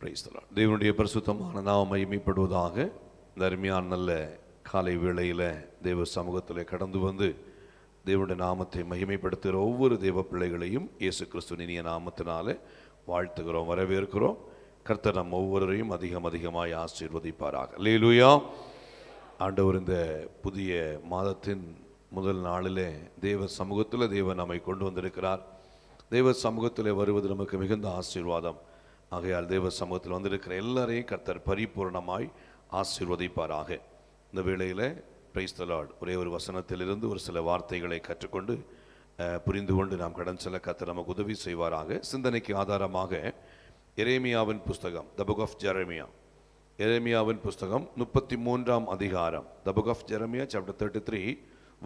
Price the Lord. தேவனுடைய பரிசுத்தமான நாமம் மகிமைப்படுவதாக. இந்த அருமையான நல்ல காலை வேளையில் தேவ சமூகத்தில் கடந்து வந்து தேவனுடைய நாமத்தை மகிமைப்படுத்துகிற ஒவ்வொரு தேவ பிள்ளைகளையும் இயேசு கிறிஸ்துவின் இனிய நாமத்தினாலே வாழ்த்துகிறோம், வரவேற்கிறோம். கர்த்தர் நம் ஒவ்வொருவரையும் அதிகமாய் ஆசீர்வதிப்பாராக. அல்லேலூயா. ஆண்டவர் இந்த புதிய மாதத்தின் முதல் நாளிலே தேவ சமூகத்தில் தேவன் நம்மை கொண்டு வந்திருக்கிறார். தேவ சமூகத்தில் வருவது நமக்கு மிகுந்த ஆசீர்வாதம். ஆகையால் தேவ சமூகத்தில் வந்திருக்கிற எல்லாரையும் கர்த்தர் பரிபூர்ணமாய் ஆசீர்வதிப்பாராக. இந்த வேளையில் பிரைஸ் தி லார்ட், ஒரே ஒரு வசனத்திலிருந்து ஒரு சில வார்த்தைகளை கற்றுக்கொண்டு புரிந்து கொண்டு நாம் கடன் செல்ல கர்த்தர் நமக்கு உதவி செய்வாராக. சிந்தனைக்கு ஆதாரமாக எரேமியாவின் புஸ்தகம், த புக் ஆஃப் ஜெரமியா, எரேமியாவின் புஸ்தகம் 33ஆம் அதிகாரம், the book of Jeremiah chapter 33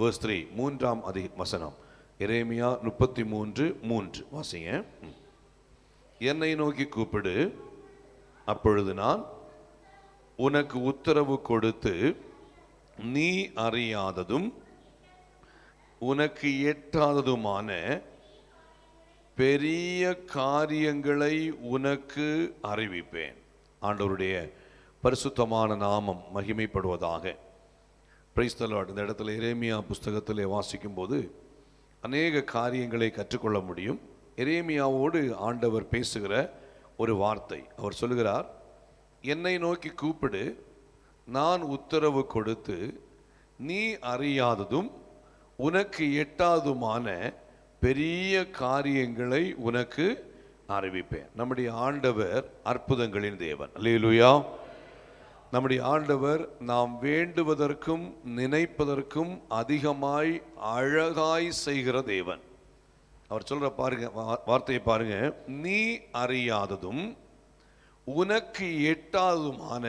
verse 3, 3ஆம் வசனம். எரேமியா 33:3 வாசிங்க. என்னை நோக்கி கூப்பிடு, அப்பொழுது நான் உனக்கு உத்தரவு கொடுத்து நீ அறியாததும் உனக்கு எட்டாததுமான பெரிய காரியங்களை உனக்கு அறிவிப்பேன். ஆண்டவருடைய பரிசுத்தமான நாமம் மகிமைப்படுவதாக. Price the Lord. இந்த இடத்துல எரேமியா புஸ்தகத்திலே வாசிக்கும் போது அநேக காரியங்களை கற்றுக்கொள்ள முடியும். எரேமியாவோடு ஆண்டவர் பேசுகிற ஒரு வார்த்தை. அவர் சொல்லுகிறார், என்னை நோக்கி கூப்பிடு, நான் உத்தரவு கொடுத்து நீ அறியாததும் உனக்கு எட்டாததுமான பெரிய காரியங்களை உனக்கு அறிவிப்பேன். நம்முடைய ஆண்டவர் அற்புதங்களின் தேவன். அல்லேலூயா. நம்முடைய ஆண்டவர் நாம் வேண்டுவதற்கும் நினைப்பதற்கும் அதிகமாய் அழகாய் செய்கிற தேவன். அவர் சொல்ற பாருங்க, வார்த்தையை பாருங்க. நீ அறியாததும் உனக்கு எட்டாததுமான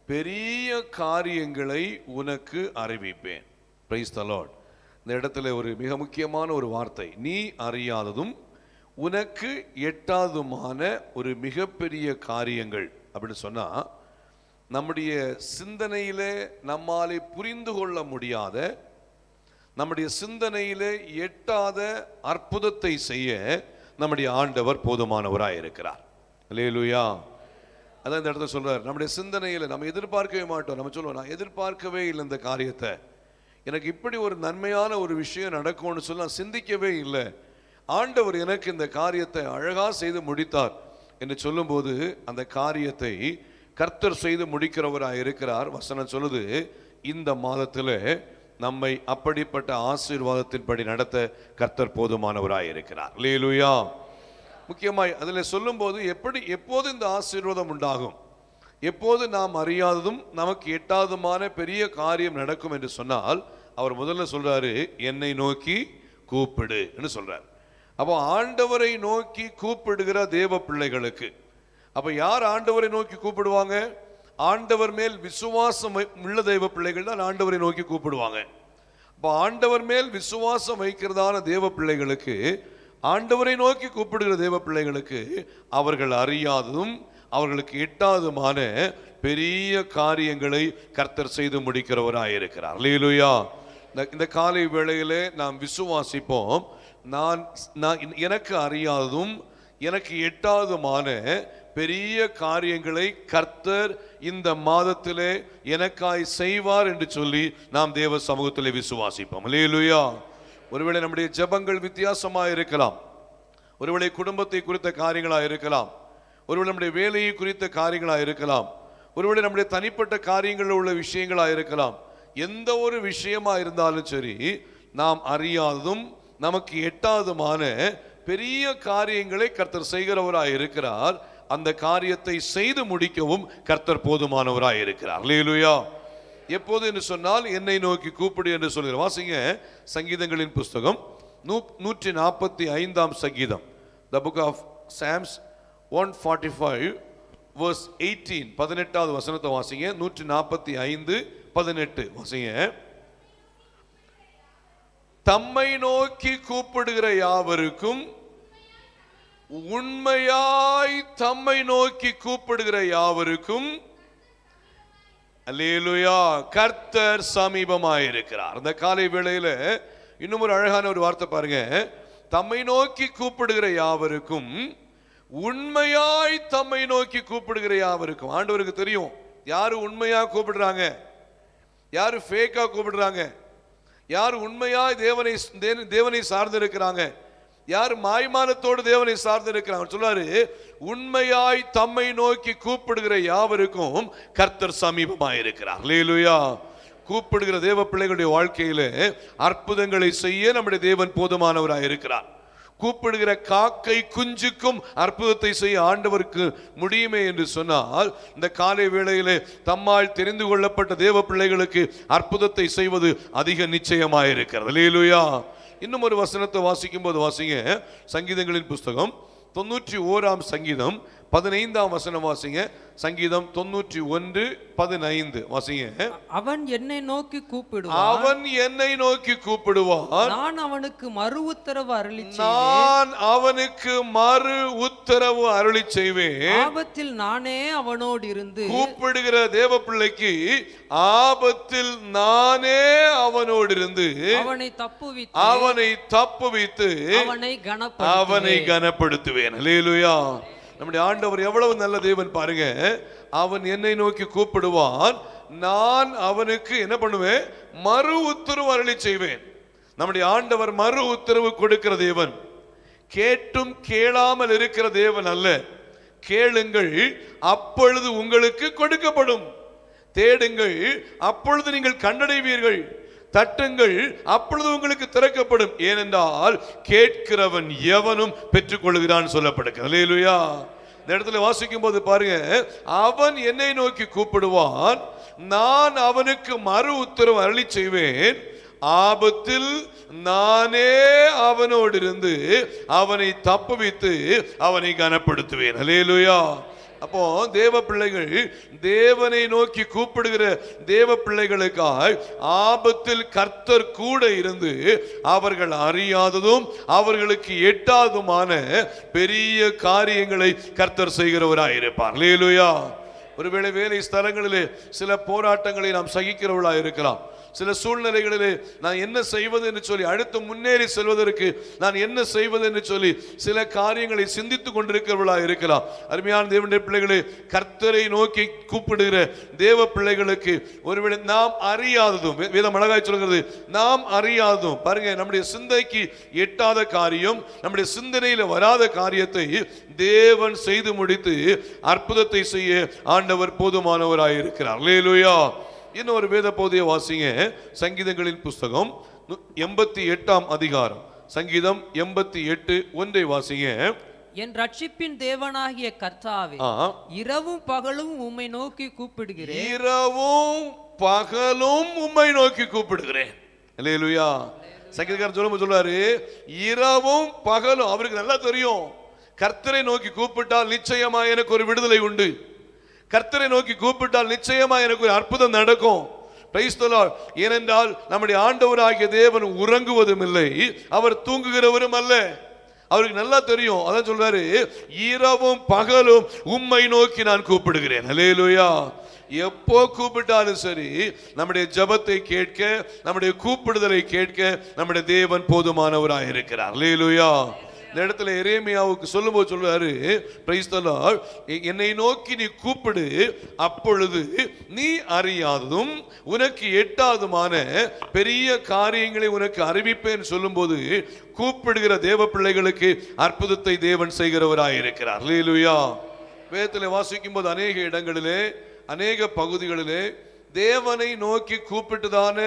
பெரிய காரியங்களை உனக்கு அறிவிப்பேன். Price the Lord. இந்த இடத்துல ஒரு மிக முக்கியமான ஒரு வார்த்தை. நீ அறியாததும் உனக்கு எட்டாததுமான ஒரு மிகப்பெரிய காரியங்கள் அப்படின்னு சொன்னா, நம்முடைய சிந்தனையிலே நம்மாலே புரிந்து கொள்ள முடியாத, நம்முடைய சிந்தனையிலே எட்டாத அற்புதத்தை செய்ய நம்முடைய ஆண்டவர் போதுமானவராய் இருக்கிறார். அல்லேலூயா. அதான் இந்த இடத்துல சொல்றார், நம்முடைய சிந்தனையில நம்ம எதிர்பார்க்கவே மாட்டோம். நம்ம சொல்லுவோம், நான் எதிர்பார்க்கவே இல்லை இந்த காரியத்தை, எனக்கு இப்படி ஒரு நன்மையான ஒரு விஷயம் நடக்கும்னு சொல்லி நான் சிந்திக்கவே இல்லை. ஆண்டவர் எனக்கு இந்த காரியத்தை அழகா செய்து முடித்தார் என்று சொல்லும்போது அந்த காரியத்தை கர்த்தர் செய்து முடிக்கிறவராய் இருக்கிறார். வசனம் சொல்லுது, இந்த மாதத்தில் நம்மை அப்படிப்பட்ட ஆசீர்வாதத்தின்படி நடத்த கர்த்தர் போதுமானவராய் இருக்கிறார். அல்லேலூயா. முக்கியமாய் அதில் சொல்லும்போது எப்போது இந்த ஆசீர்வாதம் உண்டாகும், எப்போது நாம் அறியாததும் நமக்கு எட்டாததுமான பெரிய காரியம் நடக்கும் என்று சொன்னால், அவர் முதல்ல சொல்றாரு, என்னை நோக்கி கூப்பிடு என்று சொல்றார். அப்போ ஆண்டவரை நோக்கி கூப்பிடுகிற தேவ பிள்ளைகளுக்கு, அப்ப யார் ஆண்டவரை நோக்கி கூப்பிடுவாங்க? ஆண்டவர் மேல் விசுவாசம் உள்ள தெய்வ பிள்ளைகள் தான் ஆண்டவரை நோக்கி கூப்பிடுவாங்க. அப்ப ஆண்டவர் மேல் விசுவாசம் வைக்கிறதான தேவ பிள்ளைகளுக்கு, ஆண்டவரை நோக்கி கூப்பிடுகிற தேவ பிள்ளைகளுக்கு, அவர்கள் அறியாததும் அவர்களுக்கு எட்டாததுமான பெரிய காரியங்களை கர்த்தர் செய்து முடிக்கிறவராய் இருக்கிறார். அல்லேலூயா. இந்த காலை வேளையிலே நாம் விசுவாசிப்போம், எனக்கு அறியாததும் எனக்கு எட்டாததுமான பெரிய காரியங்களை கர்த்தர் இந்த மாதத்திலே எனக்காய் செய்வார் என்று சொல்லி நாம் தேவ சமூகத்திலே விசுவாசிப்போம். அல்லேலூயா. ஒருவேளை நம்முடைய ஜெபங்கள் வித்தியாசமாக இருக்கலாம், ஒருவேளை குடும்பத்தை குறித்த காரியங்களாக இருக்கலாம், ஒருவேளை நம்முடைய வேலையை குறித்த காரியங்களாக இருக்கலாம், ஒருவேளை நம்முடைய தனிப்பட்ட காரியங்களில் உள்ள விஷயங்களாக இருக்கலாம். எந்த ஒரு விஷயமா இருந்தாலும் சரி, நாம் அறியாததும் நமக்கு எட்டாததுமான பெரிய காரியங்களை கர்த்தர் செய்கிறவராய் இருக்கிறார். அந்த காரியத்தை செய்து முடிக்கவும் கர்த்தர் போதுமானவராய் இருக்கிறார். அல்லேலூயா. எப்போது என்று சொன்னால், என்னை நோக்கி கூப்பிடு என்று சொல்கிறார். வாசிங்க சங்கீதங்களின் புஸ்தகம் 145ஆம் சங்கீதம், the book of Psalms 145 verse 18, 18வது வசனத்தை வாசிங்க. 145:18 வாசிங்க. தம்மை நோக்கி கூப்பிடுகிற யாவருக்கும், உண்மையாய் தம்மை நோக்கி கூப்பிடுகிற யாவருக்கும், அல்லேலூயா, கர்த்தர் சமீபமாய் இருக்கிறார். அந்த காலை வேளையில இன்னும் ஒரு அழகான ஒரு வார்த்தை பாருங்க. தம்மை நோக்கி கூப்பிடுகிற யாவருக்கும், உண்மையாய் தம்மை நோக்கி கூப்பிடுகிற யாவருக்கும். ஆண்டவருக்கு தெரியும் யாரு உண்மையா கூப்பிடுறாங்க, யாரு ஃபேக்கா கூப்பிடுறாங்க, யார் உண்மையாய் தேவனை சார்ந்து இருக்கிறாங்க, யார் மாய்மானத்தோடு தேவனை சார்ந்து இருக்கிறாங்க. சொல்றாரு, உண்மையாய் தம்மை நோக்கி கூப்பிடுகிற யாவருக்கும் கர்த்தர் சமீபமாய் இருக்கிறார். அல்லேலூயா. கூப்பிடுகிற தேவ பிள்ளைகளுடைய வாழ்க்கையில அற்புதங்களை செய்ய நம்முடைய தேவன் போதுமானவராய் இருக்கிறார். கூப்பிடுகிற காக்கை குஞ்சுக்கும் அற்புதத்தை செய்ய ஆண்டவருக்கு முடியுமே என்று சொன்னால், இந்த காலை வேளையிலே தம்மால் தெரிந்து கொள்ளப்பட்ட தேவ பிள்ளைகளுக்கு அற்புதத்தை செய்வது அதிக நிச்சயமாயிருக்கிறது. அல்லேலூயா. இன்னும் ஒரு வசனத்தை வாசிக்கும் போது வாசிங்க, சங்கீதங்களின் புஸ்தகம் 91ஆம் சங்கீதம் 15ஆம் வசனம் வாசிங்க. சங்கீதம் 91:15 வாசிங்க. அவன் என்னை நோக்கி கூப்பிடுவான், அவன் என்னை நோக்கி கூப்பிடுவான், நான் அவனுக்கு மறு உத்தரவு அருளி நான் அவனுக்கு மறு உத்தரவு அருளி செய்வேன். ஆபத்தில் நானே அவனோடு இருந்து. கூப்பிடுகிற தேவ பிள்ளைக்கு ஆபத்தில் நானே அவனோடு இருந்து அவனை தப்புவித்து அவனை கனப்படுத்துவேன். அல்லேலூயா. நம்முடைய ஆண்டவர் எவ்வளவு நல்ல தேவன் பாருங்க. அவன் என்னை நோக்கி கூப்பிடுவான், நான் அவனுக்கு என்ன பண்ணுவேன், மறு உத்தரவு அருளி செய்வேன். நம்முடைய ஆண்டவர் மறு உத்தரவு கொடுக்கிற தேவன், கேட்டும் கேளாமல் இருக்கிற தேவன் அல்ல. கேளுங்கள் அப்பொழுது உங்களுக்கு கொடுக்கப்படும், தேடுங்கள் அப்பொழுது நீங்கள் கண்டடைவீர்கள், தட்டுங்கள் அப்பொழுது உங்களுக்கு திறக்கப்படும். ஏனென்றால் கேட்கிறவன் எவனும் பெற்றுக் கொள்கிறான் சொல்லப்படுகிறது. அல்லேலூயா. இந்த இடத்துல வாசிக்கும் போது பாருங்க, அவன் என்னை நோக்கி கூப்பிடுவான், நான் அவனுக்கு மறு உத்தரவு அருளி செய்வேன். ஆபத்தில் நானே அவனோடு இருந்து அவனை தப்புவித்து அவனை கனப்படுத்துவேன். அல்லேலூயா. அப்போ தேவ பிள்ளைகள் தேவனை நோக்கி கூப்பிடுகிற தேவ பிள்ளைகளுக்காய் ஆபத்தில் கர்த்தர் கூட இருந்து அவர்கள் அறியாததும் அவர்களுக்கு எட்டாததுமான பெரிய காரியங்களை கர்த்தர் செய்கிறவராயிருப்பார். அல்லேலூயா. ஒருவேளை வேலை ஸ்தலங்களிலே சில போராட்டங்களை நாம் சகிக்கிறவர்களாக இருக்கலாம். சில சூழ்நிலைகளிலே நான் என்ன செய்வது என்று சொல்லி, அடுத்து முன்னேறி செல்வதற்கு நான் என்ன செய்வது என்று சொல்லி சில காரியங்களை சிந்தித்துக் கொண்டிருக்கிறவர்களாக இருக்கலாம். அருமையான தேவனுடைய பிள்ளைகளே, கர்த்தரை நோக்கி கூப்பிடுகிற தேவ பிள்ளைகளுக்கு ஒருவேளை நாம் அறியாததும், வேதம் அழகாய் சொல்கிறது, நாம் அறியாததும் பாருங்க, நம்முடைய சிந்தைக்கு எட்டாத காரியம், நம்முடைய சிந்தனையில் வராத காரியத்தை தேவன் செய்து முடித்து அற்புதத்தை செய்ய ஆண்டவர் போதுமானவராய் இருக்கிறார். அல்லேலூயா. இன்னொரு வேத பகுதியை வாசிங்க. சங்கீதங்களின் புஸ்தகம் 88ஆம் அதிகாரம், சங்கீதம் 88:1 வாசிங்க. என் ரட்சிப்பின் தேவனாகிய கர்த்தாவே, இரவும் பகலும் உம்மை நோக்கி கூப்பிடுகிறேன். இரவும் பகலும் உம்மை நோக்கி கூப்பிடுகிறேன். அல்லேலூயா. சங்கீதக்காரர் சொல்றாரு, இரவும் பகலும். அவருக்கு நல்லா தெரியும், கர்த்தரை நோக்கி கூப்பிட்டால் நிச்சயமா எனக்கு ஒரு விடுதலை உண்டு, கர்த்தரை நோக்கி கூப்பிட்டால் நிச்சயமா எனக்கு ஒரு அற்புதம் நடக்கும். Price the Lord. ஏனென்றால் நம்முடைய ஆண்டவராகிய தேவன் உறங்குவதும் இல்லை, அவர் தூங்குகிறவரும் அல்ல. அவருக்கு நல்லா தெரியும். அதான் சொல்றாரு, இரவும் பகலும் உம்மை நோக்கி நான் கூப்பிடுகிறேன். அல்லேலூயா. எப்போ கூப்பிட்டாலும் சரி, நம்முடைய ஜெபத்தை கேட்க, நம்முடைய கூப்பிடுதலை கேட்க நம்முடைய தேவன் போதுமானவராக இருக்கிறார். அல்லேலூயா. இந்த இடத்துல எரேமியாவுக்கு சொல்லும்போது சொல்றாரு, பிரைஸ் தி லார்ட், என்னை நோக்கி நீ கூப்பிடு, அப்பொழுது நீ அறியாததும் உனக்கு எட்டாததுமான பெரிய காரியங்களை உனக்கு அறிவிப்பேன் சொல்லும்போது, கூப்பிடுகிற தேவ பிள்ளைகளுக்கு அற்புதத்தை தேவன் செய்கிறவராய் இருக்கிறார். அல்லேலூயா. வேதத்தில் வாசிக்கும் போது அநேக இடங்களிலே, அநேக பகுதிகளிலே தேவனை நோக்கி கூப்பிட்டுதான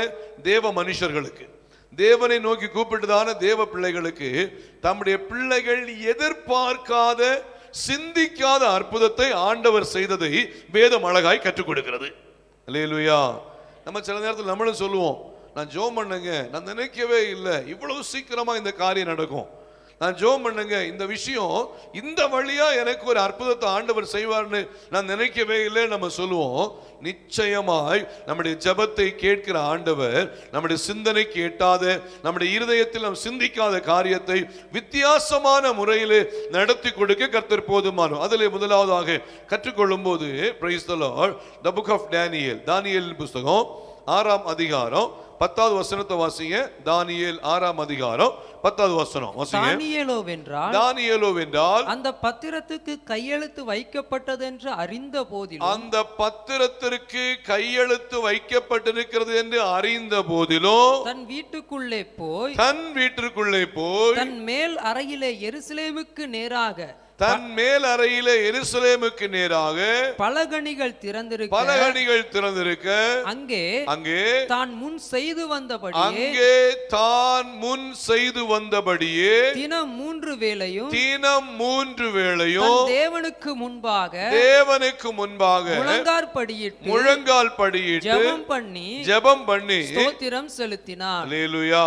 தேவ மனுஷர்களுக்கு, தேவனை நோக்கி கூப்பிட்டுதான தேவ பிள்ளைகளுக்கு தம்முடைய பிள்ளைகள் எதிர்பார்க்காத, சிந்திக்காத அற்புதத்தை ஆண்டவர் செய்ததை வேதம் அழகாய் கற்றுக் கொடுக்கிறது. அல்லேலூயா. நம்ம சில நேரத்தில் நம்மளும் சொல்லுவோம், நான் ஜெபம் பண்ணுங்க, நான் நினைக்கவே இல்லை இவ்வளவு சீக்கிரமா இந்த காரியம் நடக்கும், நான் ஜெபம் பண்ணுங்க, இந்த விஷயம் இந்த வழியா எனக்கு ஒரு அற்புதத்தை ஆண்டவர் செய்வார்னு நான் நினைக்கவே இல்லை நம்ம சொல்லுவோம். நிச்சயமாய் நம்முடைய ஜெபத்தை கேட்கிற ஆண்டவர் நம்முடைய சிந்தனைக்கு எட்டாத, நம்முடைய இருதயத்தில் நாம் சிந்திக்காத காரியத்தை வித்தியாசமான முறையிலே நடத்தி கொடுக்க கர்த்தர் போதுமானவர். அதிலே முதலாவதாக கற்றுக்கொள்ளும் போது, praise the Lord, the book of Daniel, தானியேலின் புஸ்தகம் 6ஆம் அதிகாரம் 10வது வசனத்தை வாசிங்க. தானியேல் 6ஆம் அதிகாரம் 10வது வசனம் வாசிங்க. தானியேலோவென்றால் தானியேலோவென்றால் அந்த பத்திரத்துக்கு கையெழுத்து வைக்கப்பட்டதென்று அறிந்த போதிலும், அந்த பத்திரத்திற்கு கையெழுத்து வைக்கப்பட்டிருக்கிறது என்று அறிந்த போதிலும் தன் வீட்டுக்குள்ளே போய் தன் மேல் அறையிலே எருசலேமுக்கு நேராக எருசலேமுக்கு நேராக பலகணிகள் திறந்திருக்க அங்கே தான் முன் செய்து வந்தபடியே தினம் மூன்று வேளையும் தேவனுக்கு முன்பாக முழங்கால் படியிட்டு ஜெபம் பண்ணி ஸ்தோத்திரம் செலுத்தினார். அல்லேலூயா.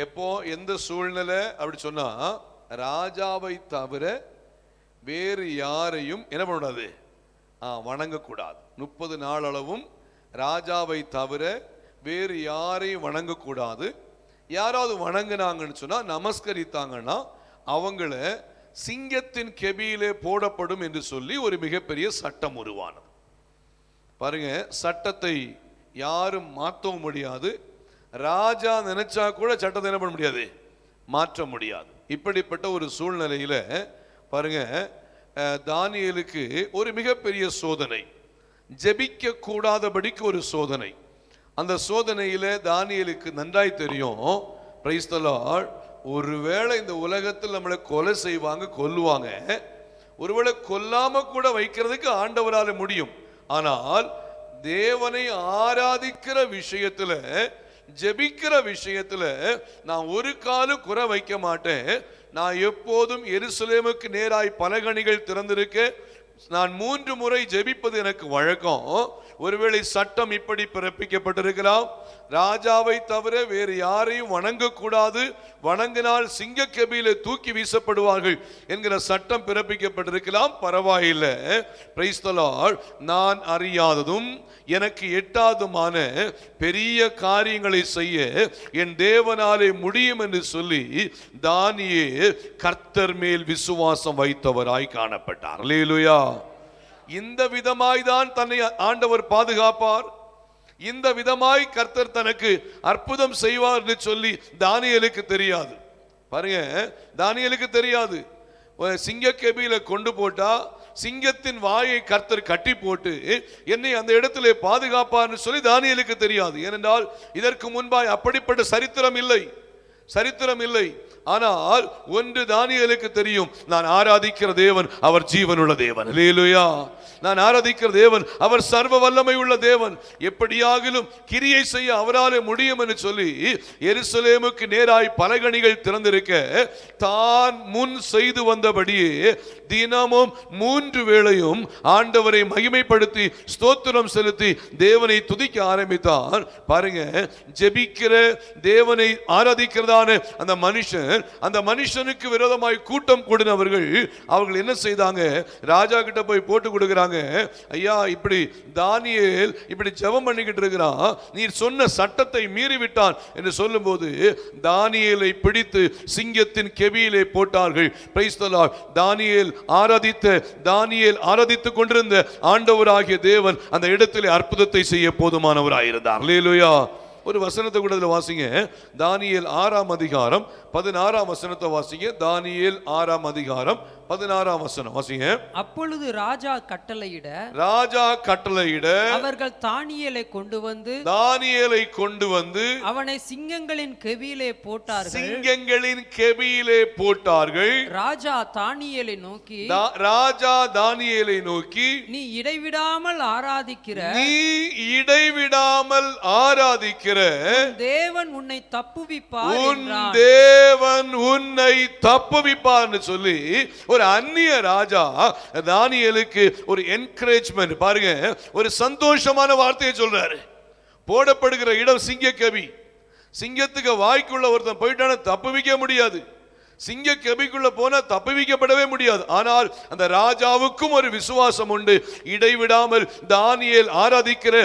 எப்போ எந்த சூழ்நிலை அப்படி சொன்னா, ராஜாவை தவிர வேறு யாரையும் என்ன பண்ணக்கூடாது, வணங்கக்கூடாது. 30 நாள் அளவும் ராஜாவை தவிர வேறு யாரையும் வணங்கக்கூடாது. யாராவது வணங்கினாங்கன்னு சொன்னா, நமஸ்கரித்தாங்கன்னா அவங்கள சிங்கத்தின் கெபியிலே போடப்படும் என்று சொல்லி ஒரு மிகப்பெரிய சட்டம் உருவானது. பாருங்க, சட்டத்தை யாரும் மாற்றவும் முடியாது. ராஜா நினைச்சா கூட சட்டத்தை என்ன பண்ண முடியாது, மாற்ற முடியாது. இப்படிப்பட்ட ஒரு சூழ்நிலையில பாருங்க, தானியேலுக்கு ஒரு மிகப்பெரிய சோதனை, ஜெபிக்க கூடாதபடிக்கு ஒரு சோதனை. அந்த சோதனையில தானியேலுக்கு நன்றாய் தெரியும், பிரைஸ் தி லார்ட், ஒருவேளை இந்த உலகத்தில் நம்மளை கொலை செய்வாங்க, கொல்லுவாங்க. ஒருவேளை கொல்லாம கூட வைக்கிறதுக்கு ஆண்டவரால முடியும். ஆனால் தேவனை ஆராதிக்கிற விஷயத்துல, ஜெபிக்கிற விஷயத்துல நான் ஒரு காலும் குறை வைக்க மாட்டேன். நான் எப்போதும் எருசலேமுக்கு நேராய் பலகணிகள் திறந்திருக்க நான் 3 முறை ஜெபிப்பது எனக்கு வழக்கம். ஒருவேளை சட்டம் இப்படி பிறப்பிக்கப்பட்டிருக்கலாம், ராஜாவை தவிர வேறு யாரையும் வணங்கக்கூடாது, வணங்கினால் சிங்க கெபியில தூக்கி வீசப்படுவார்கள் என்கிற சட்டம் பிறப்பிக்கப்பட்டிருக்கலாம். பரவாயில்லை, பிரைஸ் தி லார்ட். நான் அறியாததும் எனக்கு எட்டாதுமான பெரிய காரியங்களை செய்ய என் தேவனாலே முடியும் என்று சொல்லி தானியேல் கர்த்தர் மேல் விசுவாசம் வைத்தவராய் காணப்பட்டார். அல்லேலூயா. இந்த விதமாய் தான் தன்னை ஆண்டவர் பாதுகாப்பார், இந்த விதமாய் கர்த்தர் தனக்கு அற்புதம் செய்வார் என்று சொல்லி தானியேலுக்கு தெரியாது. பாருங்க, தானியேலுக்கு தெரியாது. சிங்க கெபியில கொண்டு போட்டா சிங்கத்தின் வாயை கர்த்தர் கட்டி போட்டு என்னை அந்த இடத்திலே பாதுகாப்பார்னு சொல்லி தானியேலுக்கு தெரியாது. ஏனென்றால் இதற்கு முன்பாய் அப்படிப்பட்ட சரித்திரம் இல்லை. ஆனால் ஒன்று தானியேலுக்கு தெரியும், நான் ஆராதிக்கிற தேவன் அவர் ஜீவனுள்ள தேவன். அல்லேலூயா. நான் ஆராதிக்கிற தேவன் அவர் சர்வ வல்லமை உள்ள தேவன், எப்படியாகிலும் கிரியை செய்ய அவராலே முடியும் என்று சொல்லி எருசலேமுக்கு நேராய் பலகணிகள் திறந்திருக்க தான் முன் செய்து வந்தபடியே தினமும் 3 வேளையும் ஆண்டவரை மகிமைப்படுத்தி ஸ்தோத்திரம் செலுத்தி தேவனை துதிக்க ஆரம்பித்தார். பாருங்க, ஜெபிக்கிற தேவனை ஆராதிக்கிறதான அந்த மனுஷனுக்கு விரோதமாய் கூட்டம் கூடினவர்கள் அவர்கள் என்ன செய்தாங்க, ராஜா கிட்ட போய் போட்டு கொடுக்கிறாங்க, ஐயா இப்படி தானியேல் இப்படி ஜெபம் பண்ணிக்கிட்டு இருக்கிறான், நீர் சொன்ன சட்டத்தை மீறிவிட்டான் என்று சொல்லும்போது தானியேலை பிடித்து சிங்கத்தின் கெபியிலே போட்டார்கள். Price the Lord. தானியேல் ஆராதித்துக் கொண்டிருந்த ஆண்டவராகிய தேவன் அந்த இடத்திலே அற்புதத்தை செய்ய போதுமானவராயிருந்தார். அல்லேலூயா. ஒரு வசனத்தை கூட வாசிங்க, தானியேல் 6ஆம் அதிகாரம் 16ஆம் வசனத்தை வாசிங்க. தானியேல் 6ஆம் அதிகாரம் 16ஆம் வசனம் வாசிங்க. அப்பொழுது ராஜா கட்டளையிட அவர்கள் தானியேலை கொண்டு வந்து அவனை சிங்கங்களின் கெபியிலே போட்டார்கள். ராஜா தானியேலை நோக்கி நீ இடைவிடாமல் ஆராதிக்கிற தேவன் உன்னை தப்புவிப்பார் சொல்லி ஒரு அந்நிய ராஜா தானியேலுக்கு ஒரு என்கரேஜ்மென்ட், பாருங்க, ஒரு சந்தோஷமான வார்த்தையை சொல்றாரு. போடப்படுகிற இடம் சிங்க கெபி. சிங்கத்துக்கு வாய்க்குள்ள ஒருத்தன் போயிட்டான தப்புவிக்க முடியாது. சிங்க கெபிக்குள்ள போனா தப்புவிக்கப்படவே முடியாது. ஆனால் அந்த ராஜாவுக்கும் ஒரு விசுவாசம் உண்டு. இடைவிடாமல் தானியேல் ஆராதிக்கிற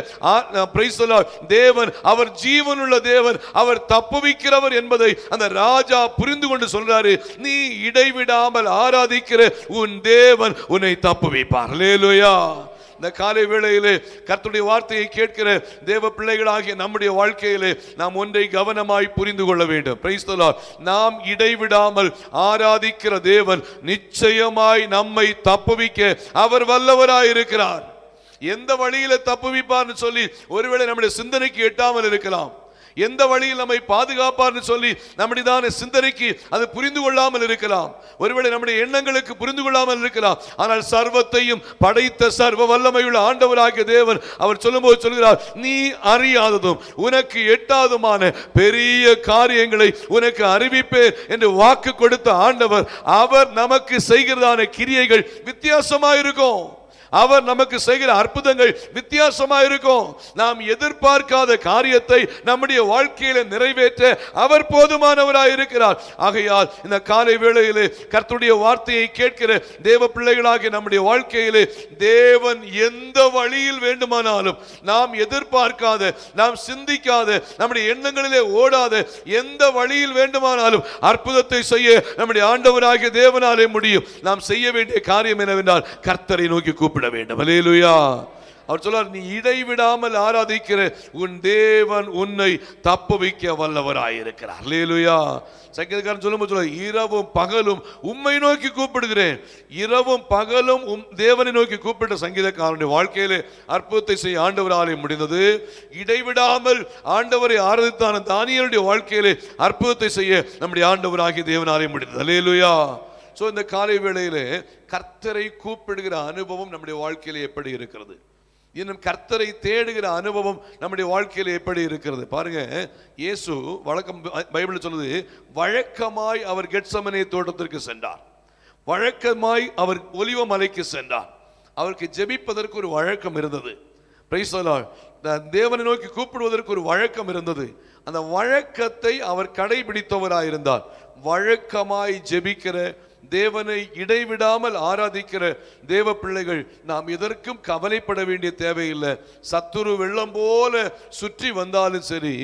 தேவன் அவர் ஜீவனுள்ள தேவன், அவர் தப்புவிக்கிறவர் என்பதை அந்த ராஜா புரிந்து கொண்டு சொல்றாரு, நீ இடைவிடாமல் ஆராதிக்கிற உன் தேவன் உன்னை தப்புவிப்பார். அல்லேலூயா. இந்த காலை வேளையிலே கர்த்தருடைய வார்த்தையை கேட்கிற தேவ பிள்ளைகளாகிய நம்முடைய வாழ்க்கையிலே நாம் ஒன்றை கவனமாய் புரிந்து கொள்ள வேண்டும். Price the Lord. நாம் இடைவிடாமல் ஆராதிக்கிற தேவன் நிச்சயமாய் நம்மை தப்புவிக்க அவர் வல்லவராய் இருக்கிறார். எந்த வழியில தப்புவிப்பார்னு சொல்லி ஒருவேளை நம்முடைய சிந்தனைக்கு எட்டாமல் இருக்கலாம். எந்த வழியில் நம்மை பாதுகாப்பார்னு சொல்லி நம்முடைய சிந்தனைக்கு அது புரிந்து கொள்ளாமல் இருக்கலாம். ஒருவேளை நம்முடைய எண்ணங்களுக்கு புரிந்து கொள்ளாமல் இருக்கலாம். ஆனால் சர்வத்தையும் படைத்த சர்வ வல்லமையுள்ள ஆண்டவராகிய தேவன் அவர் சொல்லும்போது சொல்கிறார், நீ அறியாததும் உனக்கு எட்டாததுமான பெரிய காரியங்களை உனக்கு அறிவிப்பேன் என்று வாக்கு கொடுத்த ஆண்டவர். அவர் நமக்கு செய்கிறதான கிரியைகள் வித்தியாசமாயிருக்கும். அவர் நமக்கு செய்கிற அற்புதங்கள் வித்தியாசமா இருக்கும். நாம் எதிர்பார்க்காத காரியத்தை நம்முடைய வாழ்க்கையில நிறைவேற்ற அவர் போதுமானவராய் இருக்கிறார். ஆகையால் இந்த காலை வேளையிலே கர்த்தருடைய வார்த்தையை கேட்கிற தேவ பிள்ளைகளாகிய நம்முடைய வாழ்க்கையிலே தேவன் எந்த வழியில் வேண்டுமானாலும் நாம் எதிர்பார்க்காத, நாம் சிந்திக்காத, நம்முடைய எண்ணங்களிலே ஓடாத எந்த வழியில் வேண்டுமானாலும் அற்புதத்தை செய்ய நம்முடைய ஆண்டவராகிய தேவனாலே முடியும். நாம் செய்ய வேண்டிய காரியம் என்னவென்றால் கர்த்தரை நோக்கி கூப்பிட வேண்டும். அல்லேலூயா. அவர் சொல்றார், நீ இடைவிடாமல் ஆராதிக்கிற உன் தேவன் உன்னை தப்புவிக்க வல்லவராயிருக்கிறார். அல்லேலூயா. சங்கீதக்காரன் சொல்லும்போது சொல்ல, இரவும் பகலும் உம்மை நோக்கி கூப்பிடுகிறேன். இரவும் பகலும் தேவனை நோக்கி கூப்பிட்ட சங்கீதக்காரனுடைய வாழ்க்கையிலே அற்புதத்தை செய்ய ஆண்டவராலே முடிந்தது. இடைவிடாமல் ஆண்டவரை ஆராதித்தான தானியேலுடைய வாழ்க்கையிலே அற்புதத்தை செய்ய நம்முடைய ஆண்டவராகிய தேவனாலே முடிந்தது. அல்லேலூயா. சோ இந்த காலை வேளையிலே கர்த்தரை கூப்பிடுகிற அனுபவம் நம்முடைய வாழ்க்கையில எப்படி இருக்கிறது? இன்னும் கர்த்தரை தேடுகிற அனுபவம் நம்முடைய வாழ்க்கையில எப்படி இருக்கிறது? பாருங்க, இயேசு வழக்கம் பைபிள் சொல்லுது, வழக்கமாய் அவர் கெத்செமனே தோட்டத்திற்கு சென்றார். வழக்கமாய் அவர் ஒலிவ மலைக்கு சென்றார். அவருக்கு ஜெபிப்பதற்கு ஒரு வழக்கம் இருந்தது. Price the Lord. தேவனை நோக்கி கூப்பிடுவதற்கு ஒரு வழக்கம் இருந்தது. அந்த வழக்கத்தை அவர் கடைபிடித்தவராயிருந்தார். வழக்கமாய் ஜெபிக்கிற, தேவனை இடைவிடாமல் ஆராதிக்கிற தேவ பிள்ளைகள் நாம் எதற்கும் கவலைப்பட வேண்டிய தேவையில்லை. சத்துரு வெள்ளம் போல சுற்றி வந்தாலும் சரி,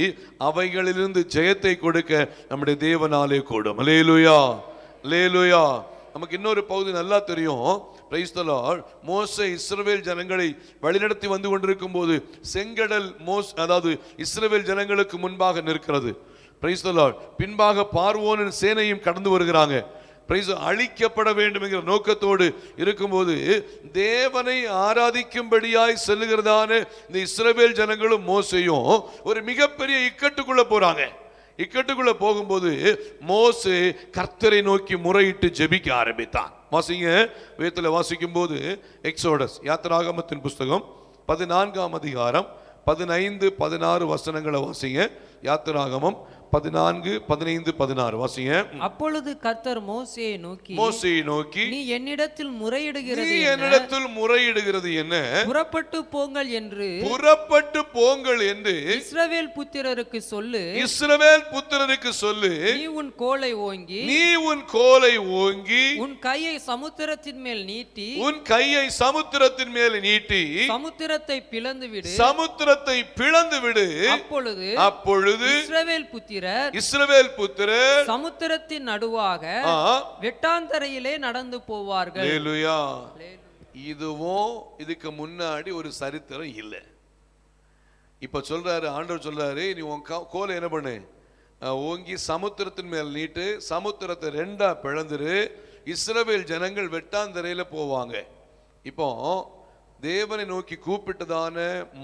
அவைகளிலிருந்து ஜெயத்தை கொடுக்க நம்முடைய தேவனாலே கூடும். அல்லேலூயா, அல்லேலூயா. நமக்கு இன்னொரு பகுதி நல்லா தெரியும். Price the Lord. மோசே இஸ்ரவேல் ஜனங்களை வழிநடத்தி வந்து கொண்டிருக்கும் போது செங்கடல் அதாவது இஸ்ரவேல் ஜனங்களுக்கு முன்பாக நிற்கிறது. Price the Lord. பின்பாக பார்வோனின் சேனையும் கடந்து வருகிறாங்க. அழிக்கப்பட வேண்டும் என்கிற நோக்கத்தோடு இருக்கும்போது தேவனை ஆராதிக்கும்படியாய் செல்லுகிறதான இந்த இஸ்ரவேல் ஜனங்களும் மோசேயும் ஒரு மிகப்பெரிய இக்கட்டுக்குள்ள போறாங்க. இக்கட்டுக்குள்ள போகும்போது மோசே கர்த்தரை நோக்கி முறையிட்டு ஜெபிக்க ஆரம்பித்தான். வாசிங்க, வேதத்தில் வாசிக்கும் போது எக்ஸோடஸ் யாத்திராகமத்தின் புஸ்தகம் 14ஆம் அதிகாரம் 15, 16 வசனங்களை வாசிங்க. யாத்திராகமம் 14, 15, 16 வாசிங்க. அப்பொழுது கர்த்தர் மோசேயை நோக்கி, நீ என்னிடத்தில் முறையிடுகிறது என்ன? புறப்பட்டு போங்கள் என்று இஸ்ரவேல் புத்திரருக்கு சொல்லு. நீ உன் கோலை ஓங்கி உன் கையை சமுத்திரத்தின் மேல் நீட்டி சமுத்திரத்தை பிளந்து விடு. அப்பொழுது இஸ்ரவேல் புத்திரர் சமுத்திரத்தின் நடுவாக வெட்டாந்தரையிலே நடந்து போவார்கள். அல்லேலூயா. இதுவும் இதுக்கு முன்னாடி ஒரு சரித்திரம் இல்லை. இப்ப சொல்றாரு, ஆண்டவர் சொல்றாரு, நீ உன் கோலை என்ன பண்ணு, ஓங்கி சமுத்திரத்தின் மேல் நீட்டு, சமுத்திரத்தை ரெண்டா பிளந்துரு, இஸ்ரவேல் ஜனங்கள் வெட்டாந்தரையில போவாங்க. இப்போ தேவனை நோக்கி கூப்பிட்டதான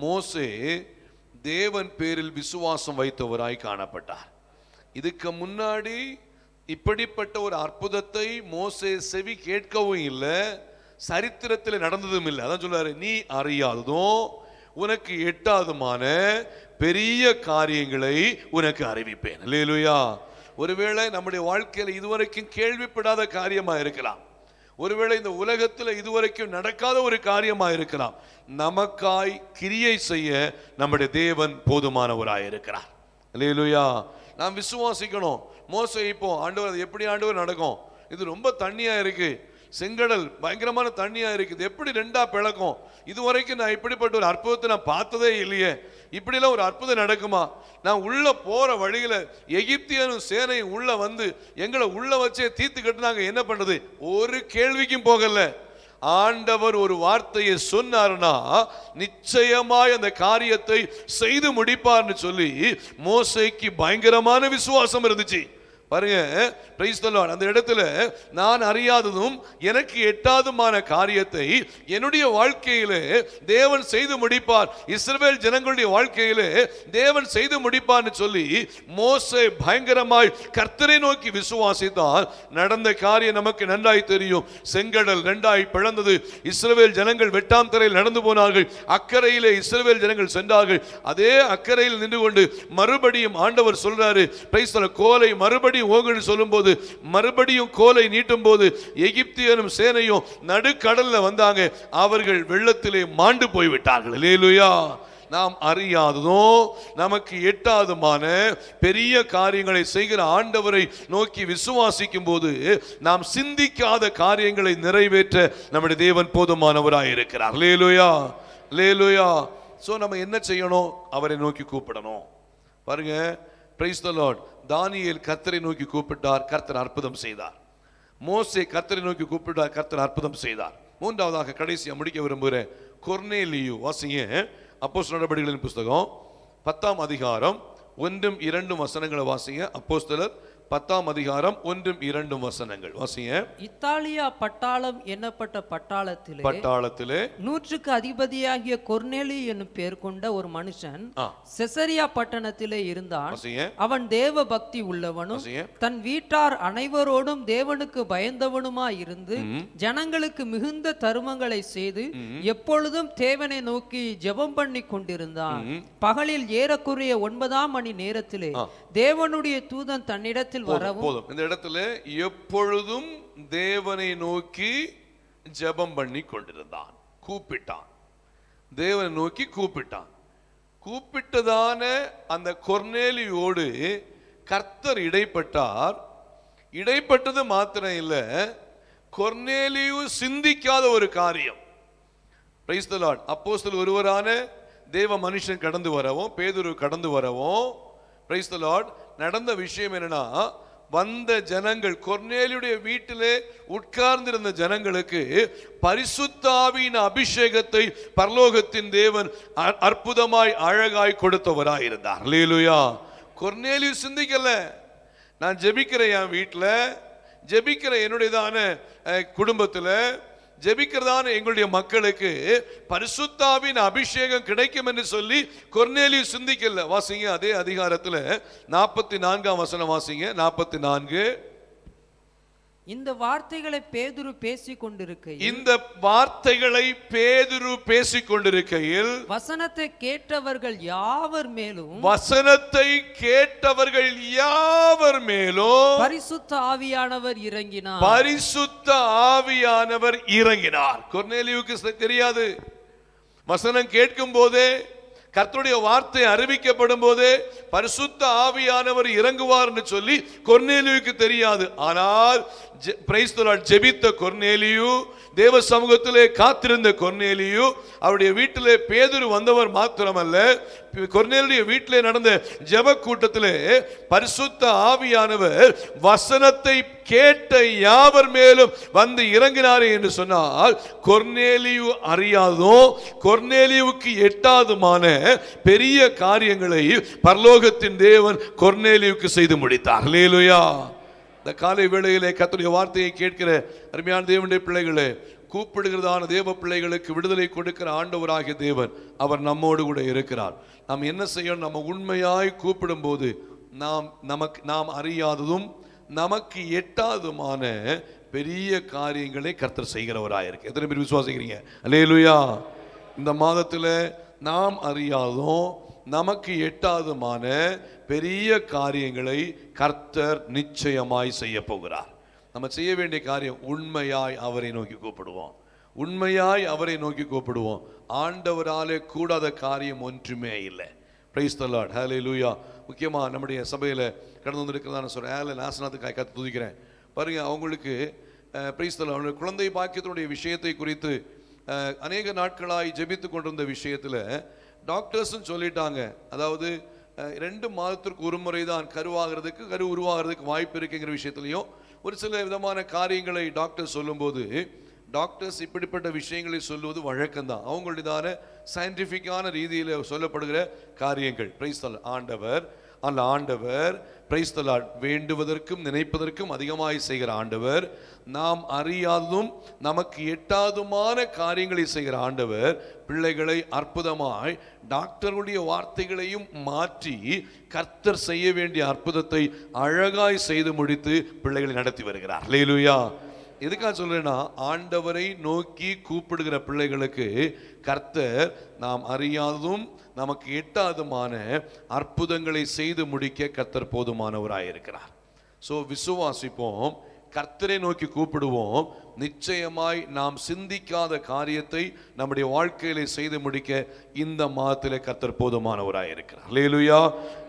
மோசே தேவன் பேரில் விசுவாசம் வைத்தவராய் காணப்பட்டார். இதுக்கு முன்னாடி இப்படிப்பட்ட ஒரு அற்புதத்தை மோசே செவி கேட்கவும் இல்லை, சரித்திரத்தில் நடந்ததும் இல்லை. அதான் சொல்றாரு, நீ அறியாததும் உனக்கு எட்டாதுமான பெரிய காரியங்களை உனக்கு அறிவிப்பேன். அல்லேலூயா. ஒருவேளை நம்முடைய வாழ்க்கையில் இதுவரைக்கும் கேள்விப்படாத காரியமா இருக்கலாம். ஒருவேளை இந்த உலகத்தில் இதுவரைக்கும் நடக்காத ஒரு காரியமா இருக்கலாம். நமக்காய் கிரியை செய்ய நம்முடைய தேவன் போதுமானவராய் இருக்கிறார். அல்லேலூயா. நாம் விசுவாசிக்கணும். மோசே இப்போ ஆண்டவர் எப்படி ஆண்டவர் நடக்கும்? இது ரொம்ப தண்ணியா இருக்கு, செங்கடல் பயங்கரமான தண்ணியா இருக்குது, எப்படி ரெண்டா பிளக்கும்? இதுவரைக்கும் நான் இப்படிப்பட்ட ஒரு அற்புதத்தை நான் பார்த்ததே இல்லையே, இப்படிலாம் ஒரு அற்புதம் நடக்குமா? நான் உள்ள போற வழியில எகிப்தியனும் சேனையும் உள்ள வந்து எங்களை உள்ள வச்சே தீர்த்து கட்டுனாங்க, என்ன பண்றது? ஒரு கேள்விக்கும் போகல. ஆண்டவர் ஒரு வார்த்தையை சொன்னார்னா நிச்சயமாய் அந்த காரியத்தை செய்து முடிப்பார்னு சொல்லி மோசேக்கு பயங்கரமான விசுவாசம் இருந்துச்சு. பாருங்க, பிரைஸ் தி லார்ட். அந்த இடத்துல நான் அறியாததும் எனக்கு எட்டாதுமான காரியத்தை என்னுடைய வாழ்க்கையிலே தேவன் செய்து முடிப்பார், இஸ்ரவேல் ஜனங்களுடைய வாழ்க்கையிலே தேவன் செய்து முடிப்பார்னு சொல்லி மோசே பயங்கரமாய் கர்த்தரை நோக்கி விசுவாசித்தார். நடந்த காரியம் நமக்கு நன்றாய் தெரியும். செங்கடல் இரண்டாய் பிளந்தது. இஸ்ரவேல் ஜனங்கள் வெட்டாம் தரையில் நடந்து போனார்கள். அக்கறையிலே இஸ்ரவேல் ஜனங்கள் சென்றார்கள். அதே அக்கறையில் நின்று கொண்டு மறுபடியும் ஆண்டவர் சொல்றாரு, பிரைஸ் தி லார்ட், கோலை மறுபடியும் ஓங்கன்னு சொல்லும்போது மறுபடியும் கோலை நீட்டும் போது எகிப்தியரும் சேனையும் நடுக்கடல்ல வந்தாங்க. அவர்கள் வெள்ளத்திலே மாண்டு போய்விட்டார்கள். அல்லேலூயா. நாம் அறியாததும் நமக்கு எட்டாதுமான பெரிய காரியங்களை செய்கிற ஆண்டவரை நோக்கி விசுவாசிக்கும் போது நாம் சிந்திக்காத காரியங்களை நிறைவேற்ற நம்முடைய தேவன் போதுமானவராய் இருக்கிறார். அல்லேலூயா, அல்லேலூயா. சோ நம்ம என்ன செய்யணும்? அவரை நோக்கி கூப்பிடணும். பாருங்க, பிரைஸ் தி லார்ட். தானியேல் கர்த்தரை நோக்கி கூப்பிட்டார், கர்த்தர் அற்புதம் செய்தார். மோசே கர்த்தரை நோக்கி கூப்பிட்டார், கர்த்தர் அற்புதம் செய்தார். மூன்றாவதாக கடைசியா முடிக்க விரும்புகிறேன். கொர்நேலியு. வாசிங்க அப்போஸ்தலர் நடபடிகளின் புஸ்தகம் 10ஆம் அதிகாரம் 1-2 வசனங்களை வாசிங்க. அப்போஸ்தலர் 10ஆம் அதிகாரம் 1-2 வசனங்கள் வாசிங்க. இத்தாலியா பட்டாளம் என்னப்பட்ட பட்டாளத்திலே 100க்கு அதிபதியாகிய கொர்நேலியு என்னும் பேர் கொண்ட ஒரு மனுஷன் செசரியா பட்டணத்திலே இருந்தான். அவன் தேவ பக்தி உள்ளவனும் தன் வீட்டார் அனைவரோடும் தேவனுக்கு பயந்தவனுமாய் இருந்து ஜனங்களுக்கு மிகுந்த தருமங்களை செய்து எப்பொழுதும் தேவனை நோக்கி ஜெபம் பண்ணி கொண்டிருந்தான். பகலில் ஏறக்குறைய 9ஆம் மணி நேரத்திலே தேவனுடைய தூதன் தன்னிடத்தில் போதும். இந்த இடத்துல எப்பொழுதும் தேவனை நோக்கி ஜெபம் பண்ணி கொண்டிருந்தான். கூப்பிட்டான், தேவனை நோக்கி கூப்பிட்டான். கூப்பிட்டதான அந்த கொர்நேலியோடு கர்த்தர் இடைப்பட்டார். இடைப்பட்டது மாத்திரம் இல்ல, கொர்நேலியு சிந்திக்காத ஒரு காரியம். Price the Lord. அப்போஸ்தலர் ஒருவரான தேவ மனுஷன் கடந்து வரவும், பேதுரு கடந்து வரவும், பிரைஸ் தி லார்ட், நடந்த விஷயம் என்னன்னா, வந்த ஜனங்கள், கொர்நேலியுடைய வீட்டிலே உட்கார்ந்திருந்த ஜனங்களுக்கு பரிசுத்த ஆவியின் அபிஷேகத்தை பரலோகத்தின் தேவன் அற்புதமாய் அழகாய் கொடுத்தவராய் இருந்தார். அல்லேலூயா. கொர்நேலியு சிந்திக்கல, நான் ஜெபிக்கிறேன் என் வீட்டில், ஜெபிக்கிற என்னுடையதான குடும்பத்தில், ஜெபிக்கிறதான எங்களுடைய மக்களுக்கு பரிசுத்த ஆவியின் அபிஷேகம் கிடைக்கும் என்று சொல்லி கொர்நேலியு சிந்திக்கல. வாசிங்க அதே அதிகாரத்தில் 44ஆம் வசனம் வாசிங்க. 44. இந்த வார்த்தைகளை பேதுரு பேசிக் கொண்டிருக்கையில், இந்த வார்த்தைகளை பேதுரு பேசிக் கொண்டிருக்கையில் வசனத்தை கேட்டவர்கள் யாவர் மேலும், வசனத்தை கேட்டவர்கள் யாவர் மேலும் பரிசுத்த ஆவியானவர் இறங்கினார். பரிசுத்த ஆவியானவர் இறங்கினார். கொர்நேலியுவுக்கு தெரியாது. வசனம் கேட்கும் போதே, கர்த்தருடைய வார்த்தை அறிவிக்கப்படும் போதே பரிசுத்த ஆவியானவர் இறங்குவார் என்று சொல்லி கொர்நேலியுவுக்கு தெரியாது. ஆனால் பிரைஸ் தி லார்ட், ஜெபித்த கொர்நேலியு, தேவ சமூகத்திலே காத்திருந்த கொர்நேலியு, அவருடைய வீட்டிலே பேதுரு வந்தவர் மாத்திரமல்ல, கொர்நேலியுடைய வீட்டிலே நடந்த ஜெப கூட்டத்திலே பரிசுத்த ஆவியானவர் வசனத்தை கேட்ட யாவர் மேலும் வந்து இறங்கினார் என்று சொன்னால், கொர்நேலியு அறியாதும் கொர்நேலியுவுக்கு எட்டாதுமான பெரிய காரியங்களை பரலோகத்தின் தேவன் கொர்நேலியுவுக்கு செய்து முடித்தார். அல்லேலூயா. இந்த காலை வேளையிலே கர்த்தருடைய வார்த்தையை கேட்கிற அருமையான தேவனுடைய பிள்ளைகளே, கூப்பிடுகிறதான தேவ பிள்ளைகளுக்கு விடுதலை கொடுக்கிற ஆண்டவராகிய தேவன் அவர் நம்மோடு கூட இருக்கிறார். நாம் என்ன செய்யணும்? நம்ம உண்மையாய் கூப்பிடும் போது நாம் அறியாததும் நமக்கு எட்டாதுமான பெரிய காரியங்களை கர்த்தர் செய்கிறவராயிருக்கு. எத்தனை பேர் விசுவாசிக்கிறீங்க? அல்லேலூயா. இந்த மாதத்தில் நாம் அறியாதும் நமக்கு எட்டாதுமான பெரிய காரியங்களை கர்த்தர் நிச்சயமாய் செய்ய போகிறார். நம்ம செய்ய வேண்டிய காரியம், உண்மையாய் அவரை நோக்கி கூப்பிடுவோம். உண்மையாய் அவரை நோக்கி கூப்பிடுவோம். ஆண்டவராலே கூடாத காரியம் ஒன்றுமே இல்லை. Praise the Lord. ஹல்லேலூயா. முக்கியமாக நம்முடைய சபையில் கடந்து வந்திருக்கிறதான சொல்கிறேன், ஏழை நாசனத்துக்காக கற்று துதிக்கிறேன். பாருங்க, அவங்களுக்கு பிரைஸ் தி லார்ட், அவங்களுடைய குழந்தை பாக்கியத்தினுடைய விஷயத்தை குறித்து அநேக நாட்களாய் ஜெபித்து கொண்டிருந்த விஷயத்தில் டாக்டர்ஸும் சொல்லிட்டாங்க, அதாவது 2 மாதத்திற்கு ஒரு முறை தான் கரு உருவாகிறதுக்கு வாய்ப்பு இருக்குங்கிற விஷயத்துலையும் ஒரு சில விதமான காரியங்களை டாக்டர் சொல்லும்போது டாக்டர்ஸ் இப்படிப்பட்ட விஷயங்களை சொல்லுவது வழக்கம்தான், அவங்களுடையதான சயின்டிஃபிக்கான ரீதியில் சொல்லப்படுகிற காரியங்கள். Price the Lord. ஆண்டவர் அல்ல ஆண்டவர் பிரைஸ் தி லார்ட் வேண்டுவதற்கும் நினைப்பதற்கும் அதிகமாய் செய்கிற ஆண்டவர், நாம் அறியாததும் நமக்கு எட்டாதுமான காரியங்களை செய்கிற ஆண்டவர் பிள்ளைகளை அற்புதமாய் டாக்டர்களுடைய வார்த்தைகளையும் மாற்றி கர்த்தர் செய்ய வேண்டிய அற்புதத்தை அழகாய் செய்து முடித்து பிள்ளைகளை நடத்தி வருகிறார். அல்லேலூயா. எதுக்காக சொல்றேன்னா, ஆண்டவரை நோக்கி கூப்பிடுகிற பிள்ளைகளுக்கு கர்த்தர் நாம் அறியாததும் நமக்கு எட்டாதுமான அற்புதங்களை செய்து முடிக்க கர்த்தர் போதுமானவராயிருக்கிறார். ஸோ விசுவாசிப்போம், கர்த்தரை நோக்கி கூப்பிடுவோம். நிச்சயமாய் நாம் சிந்திக்காத காரியத்தை நம்முடைய வாழ்க்கையில செய்து முடிக்க இந்த மாதத்திலே கர்த்தர் போதுமானவராயிருக்கிறார். அல்லேலூயா.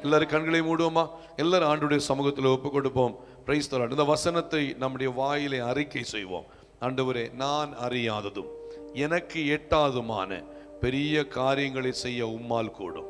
எல்லாரும் கண்களை மூடுவோமா? எல்லாரும் ஆண்டவருடைய சமூகத்தில் ஒப்பு கொடுப்போம். Price the Lord. இந்த வசனத்தை நம்முடைய வாயிலே அறிக்கை செய்வோம். ஆண்டவரே, நான் அறியாததும் எனக்கு எட்டாதுமான பெரிய காரியங்களை செய்ய உம்மால் கூடும்.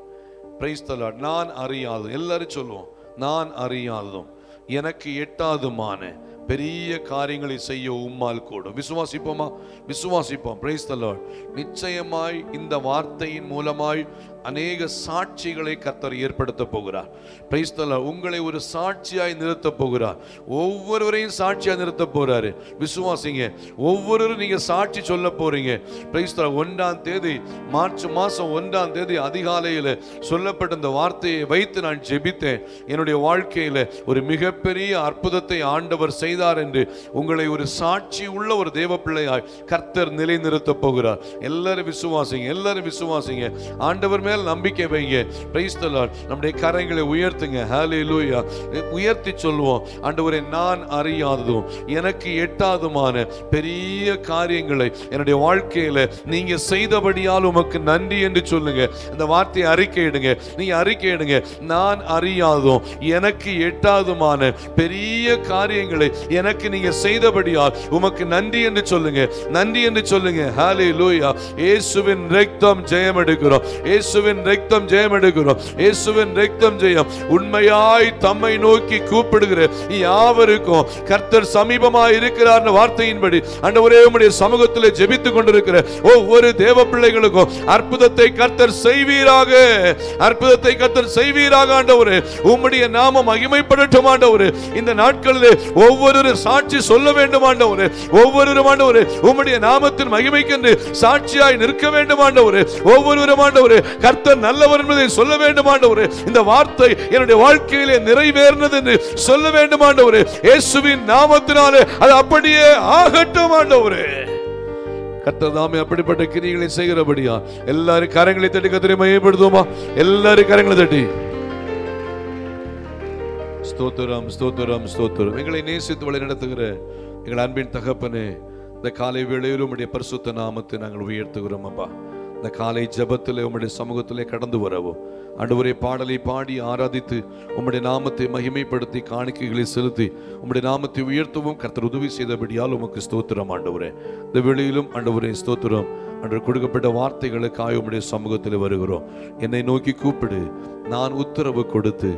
Price the Lord. நான் அறியாததும், எல்லாரும் சொல்லுவோம், நான் அறியாததும் எனக்கு எட்டாதுமான பெரிய காரியங்களை செய்ய உம்மால் கூடும். விசுவாசிப்போமா? விசுவாசிப்போம். Praise the lord. நிச்சயமாய் இந்த வார்த்தையின் மூலமாய் அநேக சாட்சிகளை கர்த்தர் ஏற்படுத்த போகிறார். Praise the lord. உங்களை ஒரு சாட்சியாய் நிறுத்த போகிறார். ஒவ்வொருவரையும் சாட்சியாய் நிறுத்த போறாரு. விசுவாசிங்க. ஒவ்வொருவரும் நீங்க சாட்சி சொல்ல போறீங்க. Price the Lord. 1ஆம் தேதி மார்ச் மாசம் 1ஆம் தேதி அதிகாலையில் சொல்லப்பட்ட இந்த வார்த்தையை வைத்து நான் ஜெபித்தேன். என்னுடைய வாழ்க்கையில ஒரு மிகப்பெரிய அற்புதத்தை ஆண்டவர் செய்தார் என்று உங்களை ஒரு சாட்சி உள்ள ஒரு தேவ பிள்ளையாய் கர்த்தர் நிலைநிறுத்த போகிறார். எல்லாரும் விசுவாசிங்க. எல்லாரும் விசுவாசிங்க. ஆண்டவர் மேல் நம்பிக்கை வைங்க. Price the Lord. நம்முடைய கரங்களை உயர்த்துங்க. ஹல்லேலூயா. உயர்த்தி சொல்லுவோம், ஆண்டவரே, நான் அறியாததும் எனக்கு எட்டாதுமான பெரிய காரியங்களை என்னுடைய வாழ்க்கையில நீங்க செய்தபடியால் உமக்கு நன்றி என்று சொல்லுங்க. இந்த வார்த்தையை அறிக்கையிடுங்க. நீங்க அறிக்கையிடுங்க. நான் அறியாததும் எனக்கு எட்டாதுமான பெரிய காரியங்களை எனக்கு நீங்க செய்தபடியால் உமக்கு நன்றி என்று சொல்லுங்க. நன்றி என்று சொல்லுங்க. ஹல்லேலூயா. இயேசுவின் இரத்தம் ஜெயம் எடுக்கிறோம். இயேசுவின் இரத்தம் ஜெயம் எடுக்கிறோம். இயேசுவின் இரத்தம் ஜெயம். உண்மையாய் தம்மை நோக்கி கூப்பிடுகிற யாவருக்கும் கர்த்தர் சமீபமாய் இருக்கிறார் வார்த்தையின்படி ஆண்டவரே உம்முடைய சமூகத்தில் ஜெபித்துக் கொண்டிருக்கிற ஒவ்வொரு தேவ பிள்ளைகளுக்கும் அற்புதத்தை கர்த்தர் செய்வீராக. அற்புதத்தை கர்த்தர் செய்வீராக. ஆண்டவரே, உம்முடைய நாமம் மகிமைப்படட்டும். ஆண்டவரே, இந்த நாட்களிலே ஒவ்வொரு சாட்சி சொல்ல வேண்டும். ஆண்டவரே, ஒவ்வொருவரும் ஆண்டவரே உம்முடைய நாமத்தின் மகிமைக்கென்று சாட்சியாய் நிற்க வேண்டும். ஆண்டவரே, ஒவ்வொருவரும் ஆண்டவரே கர்த்தர் நல்லவர் என்பதை சொல்ல வேண்டும். ஆண்டவரே, இந்த வார்த்தை என்னுடைய வாழ்க்கையிலே நிறைவேறினது என்று சொல்ல வேண்டும். ஆண்டவரே, இயேசுவின் நாமத்தினாலே அது அப்படியே ஆகட்டும். ஆண்டவரே, கர்த்தர் தாமே அப்படிப்பட்ட கிரியைகளை செய்கிறபடியா எல்லாரும் கரங்களை தட்டி கர்த்தரை மகிமைப்படுத்துவோமா? எல்லாரும் கரங்களை தட்டி ஸ்தோத்திரம், ஸ்தோத்திரம், ஸ்தோத்திரம். எங்களை நேசித்து வழி நடத்துகிற எங்கள் அன்பின் தகப்பனே, இந்த காலை வேளையில் உம்முடைய பரிசுத்த நாமத்தை நாங்கள் உயர்த்துகிறோம். அப்பா, இந்த காலை ஜெபத்திலே உம்முடைய சமூகத்திலே கடந்து வரவும் ஆண்டவரே, பாடலை பாடி ஆராதித்து உம்முடைய நாமத்தை மகிமைப்படுத்தி காணிக்கைகளை செலுத்தி உம்முடைய நாமத்தை உயர்த்தவும் கர்த்தர் உதவி செய்தபடியால் உமக்கு ஸ்தோத்திரம். ஆண்டவரே, இந்த வேளையிலும் ஆண்டவரே ஸ்தோத்திரம். அன்று கொடுக்கப்பட்ட வார்த்தைகளுக்காக உம்முடைய சமூகத்தில் வருகிறோம். என்னை நோக்கி கூப்பிடு, நான் உத்தரவு கொடுத்து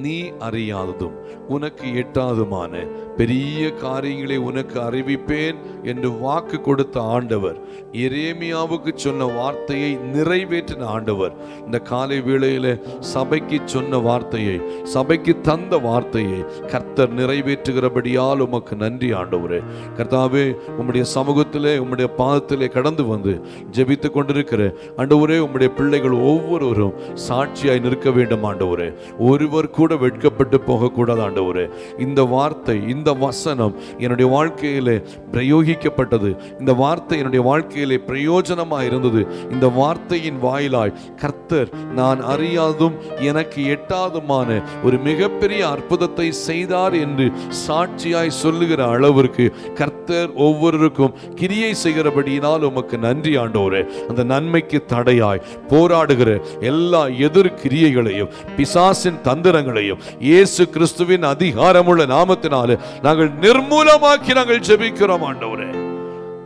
நீ அறியாததும் உனக்கு எட்டாதுமான பெரிய காரியங்களை உனக்கு அறிவிப்பேன் என்று வாக்கு கொடுத்த ஆண்டவர், எரேமியாவுக்கு சொன்ன வார்த்தையை நிறைவேற்றின ஆண்டவர், இந்த காலை வேளையில சபைக்கு சொன்ன வார்த்தையை, சபைக்கு தந்த வார்த்தையை கர்த்தர் நிறைவேற்றுகிறபடியால் உமக்கு நன்றி. ஆண்டவரே, கர்த்தாவே, உம்முடைய சமூகத்திலே உம்முடைய பாதத்திலே கடந்து வந்து ஜெபித்துக் கொண்டிருக்கிற ஆண்டவரே, உம்முடைய பிள்ளைகள் ஒவ்வொருவரும் சாட்சியாய் நிற்க வேண்டும். ஆண்டவரே, ஒருவர் கூட வெட்கப்பட்டு போகக்கூடாது. ஆண்டவரே, இந்த வார்த்தை, இந்த வசனம் என்னுடைய வாழ்க்கையிலே பிரயோகிக்கப்பட்டது. இந்த வார்த்தை என்னுடைய வாழ்க்கையிலே பிரயோஜனமாக இருந்தது. இந்த வார்த்தையின் வாயிலாய் கர்த்தர் நான் அறியாதும் எனக்கு எட்டாதுமான ஒரு மிகப்பெரிய அற்புதத்தை செய்தார் என்று சாட்சியாய் சொல்லுகிற அளவிற்கு கர்த்தர் ஒவ்வொருவருக்கும் கிரியை செய்கிறபடியினால் உமக்கு நன்றி. ஆண்டவரே, அந்த நன்மைக்கு தடையாய் போராடுகிற எல்லா எதிர் கிரியைகளையும் பிசாசின் தந்திரங்களையும் இயேசு கிறிஸ்துவின் அதிகாரமுள்ள நாமத்தினாலே நாங்கள் நிர்மூலமாக்கி நாங்கள் ஜெபிக்கிறோம். ஆண்டவரே,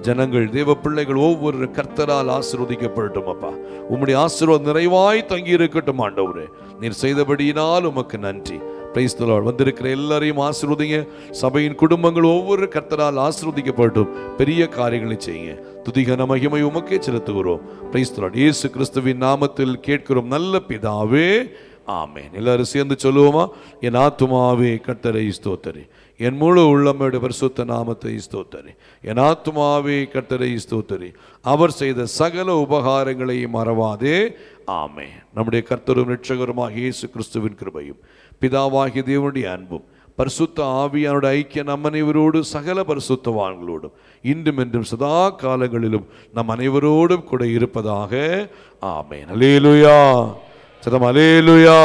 ஜனங்கள், தேவ பிள்ளைகள் ஒவ்வொரு கர்த்தரால் ஆசீர்வதிக்கப்படட்டும். அப்பா, உம்முடைய ஆசீர்வாதம் நிறைவாய் தங்கி இருக்கட்டும். ஆண்டவரே, நீர் செய்தபடியினால் உமக்கு நன்றி. Price the Lord. வந்திருக்கிற எல்லாரையும் ஆசீர்வதிங்க. சபையின் குடும்பங்கள் ஒவ்வொரு கர்த்தரால் ஆசீர்வதிக்கப்பட்டும். பெரிய காரியங்களை செய்யுங்க. துதிகன மகிமை உமக்கே செலுத்துகிறோம். Price the Lord. இயேசு கிறிஸ்துவின் நாமத்தில் கேட்கிறோம் நல்ல பிதாவே, ஆமென். எல்லாரும் சேர்ந்து சொல்லுவோமா? என் ஆத்துமாவே கர்த்தரை ஸ்தோத்தரி, என் முழு உள்ளமையுடைய பரிசுத்த நாமத்தை ஸ்தோத்தரி. என் ஆத்துமாவே கர்த்தரை ஸ்தோத்தரி, அவர் செய்த சகல உபகாரங்களை மறவாதே. ஆமென். நம்முடைய கர்த்தரும் இரட்சகருமாக இயேசு கிறிஸ்துவின் கிருபையும் பிதாவாகிய தேவனுடைய அன்பும் பரிசுத்த ஆவியானுடைய ஐக்கிய நம் அனைவரோடு சகல பரிசுத்தவான்களோடும் இன்றும் என்றும் சதா காலங்களிலும் நம் அனைவரோடும் கூட இருப்பதாக. ஆமென். அல்லேலூயா. சதம் அல்லேலூயா,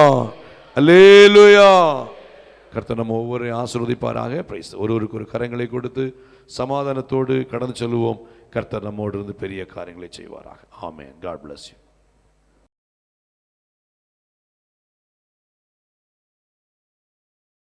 அல்லேலூயா. கர்த்தர் நம்ம ஒவ்வொரு ஆசீர்வதிப்பாராக. பிரைஸ். ஒருவருக்கு ஒரு கரங்களை கொடுத்து சமாதானத்தோடு கடந்து செல்வோம். கர்த்தர் நம்மோடு இருந்து பெரிய காரியங்களை செய்வாராக. ஆமென். God bless you.